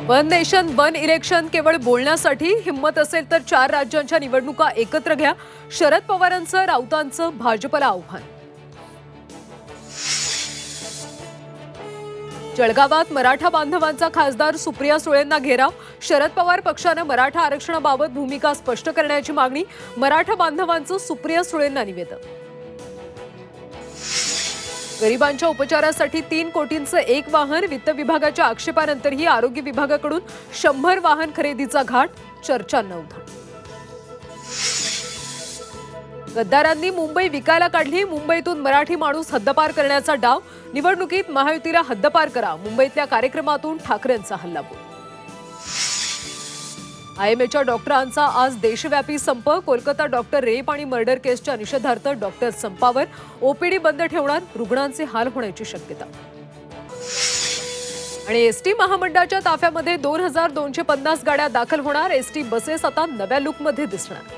One nation one election केवळ बोलण्यासाठी हिम्मत असेल तर 4 राज्यांच्या निवडणुका एकत्र घ्या. शरद पवारांचं राऊतांचं भाजपला आव्हान. जळगावात मराठा बांधवांचा खासदार सुप्रिया सुळेंना घेराव. शरद पवार पक्षाने मराठा आरक्षणाबाबत भूमिका स्पष्ट करण्याची मागणी. मराठा बांधवांचं सुप्रिया सुळेंना निवेदन. गरिबांच्या उपचारासाठी 3 कोटींचं एक वाहन. वित्त विभागाच्या आक्षेपानंतरही आरोग्य विभागाकडून 100 वाहन खरेदीचा घाट. चर्चांना उधाण. गद्दारांनी मुंबई विकायला काढली. मुंबईतून मराठी माणूस हद्दपार करण्याचा डाव. निवडणुकीत महायुतीला हद्दपार करा. मुंबईतल्या कार्यक्रमातून ठाकरेंचा हल्लाबोल. आयएमएच्या डॉक्टरांचा आज देशव्यापी संप. कोलकाता डॉक्टर रेप आणि मर्डर केसच्या निषेधार्थ डॉक्टर संपावर. ओपीडी बंद ठेवणार. रुग्णांचे हाल होण्याची शक्यता. आणि एसटी महामंडळाच्या ताफ्यामध्ये 2250 गाड्या दाखल होणार. एसटी बसेस आता नव्या लुकमध्ये दिसणार.